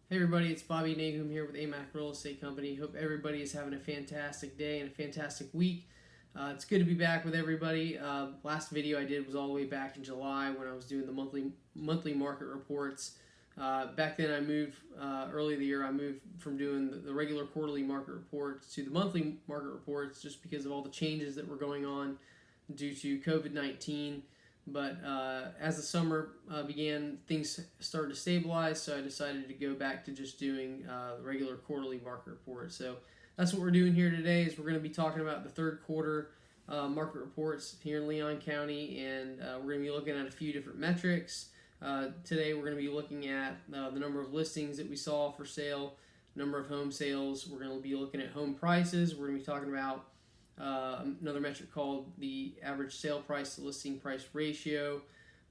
Hey everybody, it's Bobby Nagum here with AMAC Real Estate Company. Hope everybody is having a fantastic day and a fantastic week. It's good to be back with everybody. Last video I did was all the way back in July when I was doing the monthly market reports. Back then I moved, early in the year I moved from doing the regular quarterly market reports to the monthly market reports just because of all the changes that were going on due to COVID-19. But as the summer began, things started to stabilize, so I decided to go back to just doing the regular quarterly market report. So that's what we're doing here today. Is we're going to be talking about the third quarter market reports here in Leon County, and we're going to be looking at a few different metrics. Today we're going to be looking at the number of listings that we saw for sale, number of home sales. We're going to be looking at home prices. We're going to be talking about another metric called the average sale price to listing price ratio.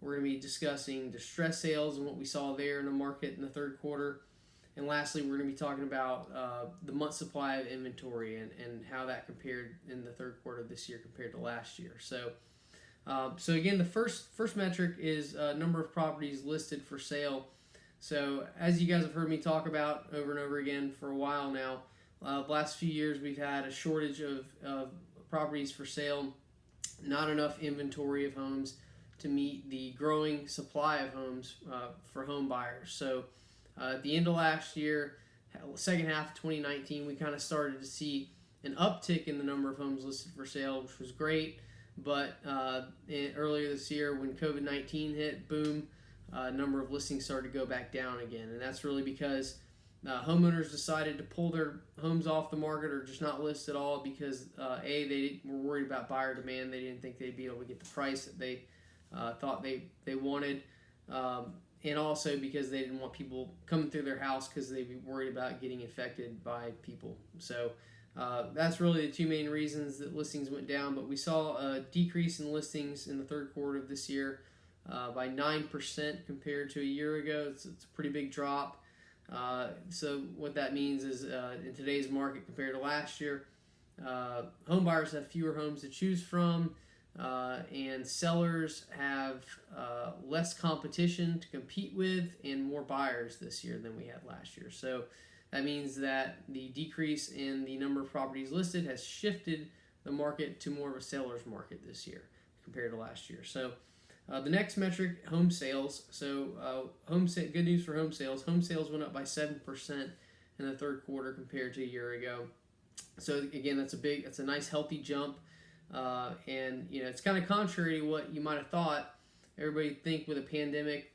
We're going to be discussing distress sales and what we saw there in the market in the third quarter. And lastly, we're going to be talking about the month supply of inventory and how that compared in the third quarter of this year compared to last year. So again, the first metric is number of properties listed for sale. So as you guys have heard me talk about over and over again for a while now, the last few years we've had a shortage of properties for sale, not enough inventory of homes to meet the growing supply of homes for home buyers. So at the end of last year, second half of 2019, we kind of started to see an uptick in the number of homes listed for sale, which was great. But earlier this year, when COVID-19 hit, boom, number of listings started to go back down again. And that's really because homeowners decided to pull their homes off the market or just not list at all because they were worried about buyer demand. They didn't think they'd be able to get the price that they thought they wanted, and also because they didn't want people coming through their house because they'd be worried about getting infected by people. So that's really the two main reasons that listings went down. But we saw a decrease in listings in the third quarter of this year by 9% compared to a year ago. It's a pretty big drop. So what that means is in today's market compared to last year, home buyers have fewer homes to choose from, and sellers have less competition to compete with and more buyers this year than we had last year. So that means that the decrease in the number of properties listed has shifted the market to more of a seller's market this year compared to last year. So the next metric, home sales. So good news for home sales. Home sales went up by 7% in the third quarter compared to a year ago. So again, that's a nice healthy jump. And it's kind of contrary to what you might have thought. Everybody think with a pandemic,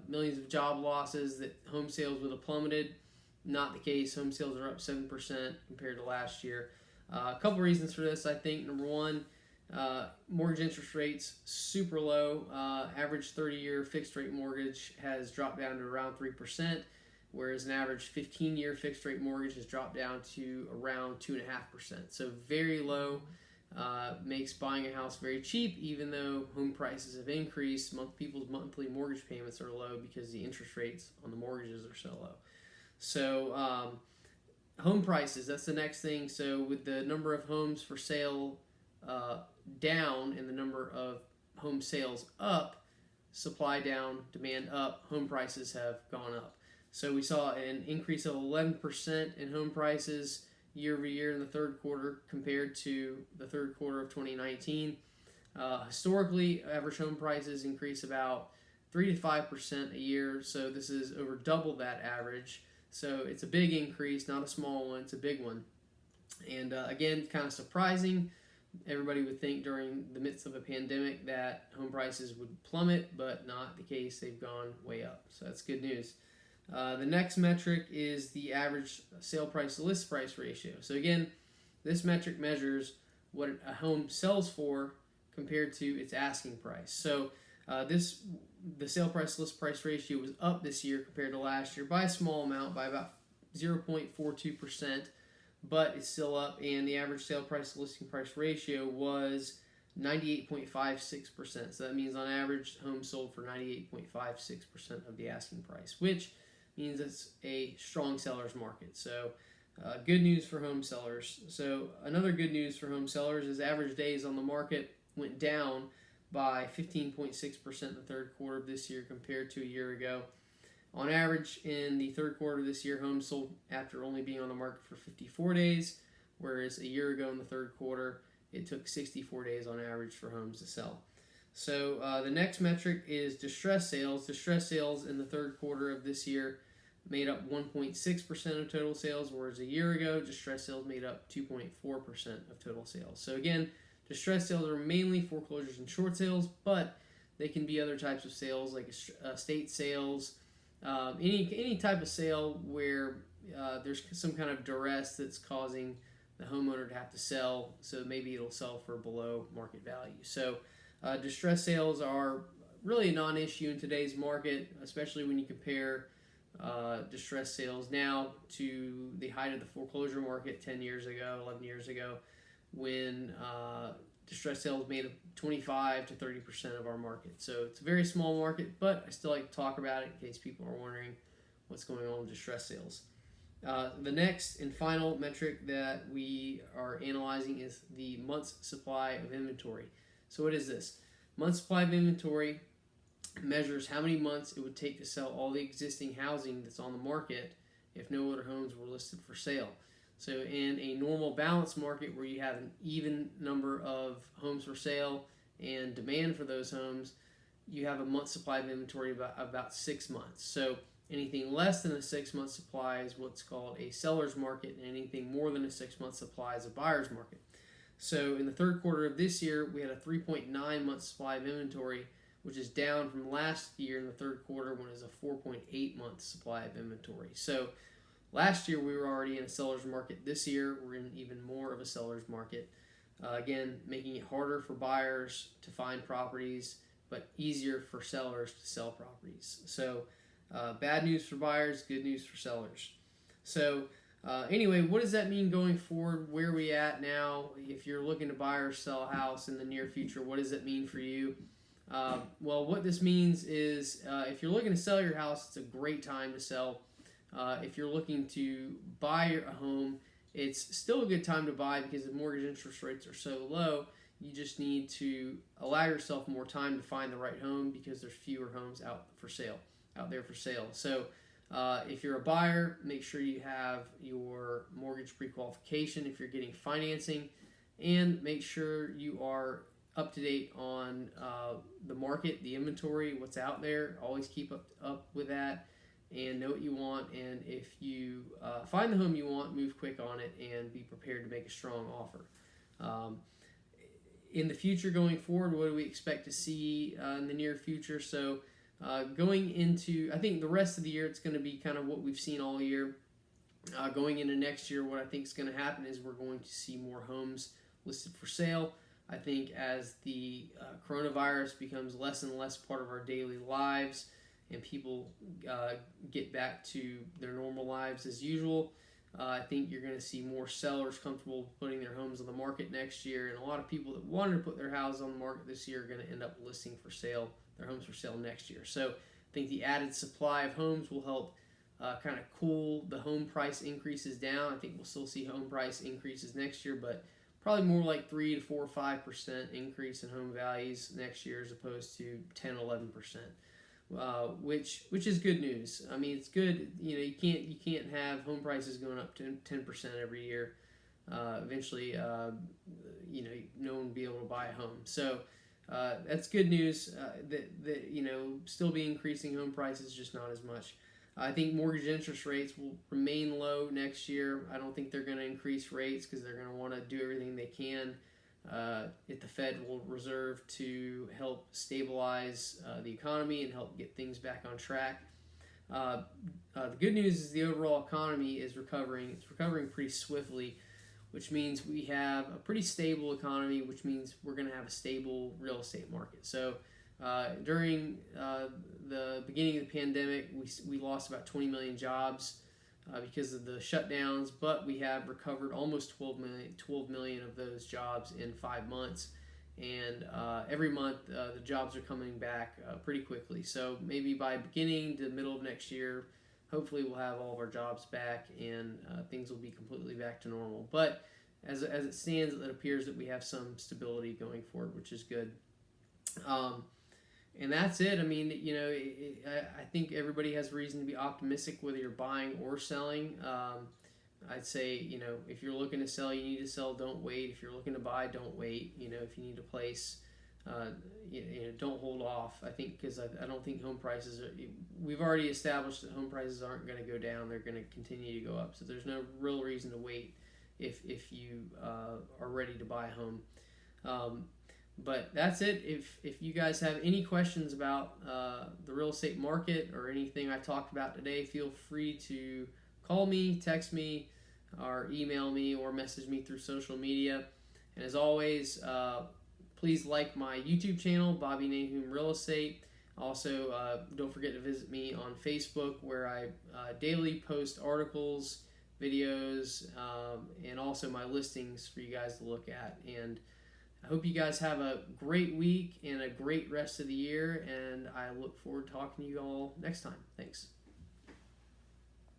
millions of job losses, that home sales would have plummeted. Not the case. Home sales are up 7% compared to last year. A couple reasons for this, I think. Number one, mortgage interest rates super low. Average 30-year fixed rate mortgage has dropped down to around 3%, whereas an average 15-year fixed rate mortgage has dropped down to around 2.5%. So very low. Makes buying a house very cheap, even though home prices have increased. People's monthly mortgage payments are low because the interest rates on the mortgages are so low. So home prices, that's the next thing. So with the number of homes for sale down and the number of home sales up, supply down, demand up, home prices have gone up. So we saw an increase of 11% in home prices year over year in the third quarter compared to the third quarter of 2019. Historically, average home prices increase about 3 to 5% a year, so this is over double that average. So it's a big increase, not a small one, it's a big one. And again, kind of surprising. Everybody would think during the midst of a pandemic that home prices would plummet, but not the case. They've gone way up, so that's good news. The next metric is the average sale price to list price ratio. So again, this metric measures what a home sells for compared to its asking price. So the sale price to list price ratio was up this year compared to last year by a small amount, by about 0.42%, but it's still up, and the average sale price to listing price ratio was 98.56%. So that means on average, homes sold for 98.56% of the asking price, which means it's a strong seller's market. So good news for home sellers. So another good news for home sellers is average days on the market went down by 15.6% in the third quarter of this year compared to a year ago. On average, in the third quarter this year, homes sold after only being on the market for 54 days, whereas a year ago in the third quarter, it took 64 days on average for homes to sell. So the next metric is distress sales. Distress sales in the third quarter of this year made up 1.6% of total sales, whereas a year ago, distress sales made up 2.4% of total sales. So again, distress sales are mainly foreclosures and short sales, but they can be other types of sales like estate sales, any type of sale where there's some kind of duress that's causing the homeowner to have to sell, so maybe it'll sell for below market value. So distress sales are really a non-issue in today's market, especially when you compare distress sales now to the height of the foreclosure market 10 years ago, 11 years ago, when distress sales made up 25 to 30% of our market. So it's a very small market, but I still like to talk about it in case people are wondering what's going on with distress sales. The next and final metric that we are analyzing is the month's supply of inventory. So what is this? Month's supply of inventory measures how many months it would take to sell all the existing housing that's on the market if no other homes were listed for sale. So in a normal balanced market where you have an even number of homes for sale and demand for those homes, you have a month's supply of inventory about 6 months. So anything less than a 6-month supply is what's called a seller's market, and anything more than a 6-month supply is a buyer's market. So in the third quarter of this year, we had a 3.9 month supply of inventory, which is down from last year in the third quarter when it was a 4.8 month supply of inventory. So last year we were already in a seller's market. This year we're in even more of a seller's market. Again, making it harder for buyers to find properties, but easier for sellers to sell properties. So bad news for buyers, good news for sellers. So anyway, what does that mean going forward? Where are we at now? If you're looking to buy or sell a house in the near future, what does that mean for you? Well, what this means is if you're looking to sell your house, it's a great time to sell. If you're looking to buy a home, it's still a good time to buy because the mortgage interest rates are so low. You just need to allow yourself more time to find the right home because there's fewer homes out there for sale. So if you're a buyer, make sure you have your mortgage pre-qualification if you're getting financing, and make sure you are up to date on the market, the inventory, what's out there. Always keep up with that and know what you want. And if you find the home you want, move quick on it and be prepared to make a strong offer. In the future going forward, what do we expect to see in the near future? So going into, I think the rest of the year, it's going to be kind of what we've seen all year. Going into next year, what I think is going to happen is we're going to see more homes listed for sale. I think as the coronavirus becomes less and less part of our daily lives and people get back to their normal lives as usual, I think you're going to see more sellers comfortable putting their homes on the market next year, and a lot of people that wanted to put their houses on the market this year are going to end up listing for sale, their homes for sale next year. So I think the added supply of homes will help kind of cool the home price increases down. I think we'll still see home price increases next year, but probably more like 3 to 4 or 5% increase in home values next year as opposed to 10, 11%, which is good news. I mean, it's good. You know, you can't have home prices going up to 10% every year. Eventually, you know, no one will be able to buy a home. So that's good news. That you know, still be increasing home prices, just not as much. I think mortgage interest rates will remain low next year. I don't think they're going to increase rates because they're going to want to do everything they can at the Federal Reserve to help stabilize the economy and help get things back on track. The good news is the overall economy is recovering. It's recovering pretty swiftly, which means we have a pretty stable economy, which means we're going to have a stable real estate market. So during the beginning of the pandemic, we lost about 20 million jobs because of the shutdowns, but we have recovered almost 12 million of those jobs in 5 months. And every month, the jobs are coming back pretty quickly. So maybe by beginning to middle of next year, hopefully we'll have all of our jobs back and things will be completely back to normal. But as it stands, it appears that we have some stability going forward, which is good. And that's it. I mean, I think everybody has reason to be optimistic whether you're buying or selling. I'd say, if you're looking to sell, you need to sell. Don't wait. If you're looking to buy, don't wait. If you need to place, don't hold off. I think because I don't think home prices are. We've already established that home prices aren't going to go down. They're going to continue to go up. So there's no real reason to wait if you are ready to buy a home. But that's it. If you guys have any questions about the real estate market or anything I talked about today, feel free to call me, text me, or email me, or message me through social media. And as always, please like my YouTube channel, Bobby Nahum Real Estate. Also, don't forget to visit me on Facebook, where I daily post articles, videos, and also my listings for you guys to look at. And I hope you guys have a great week and a great rest of the year, and I look forward to talking to you all next time. Thanks.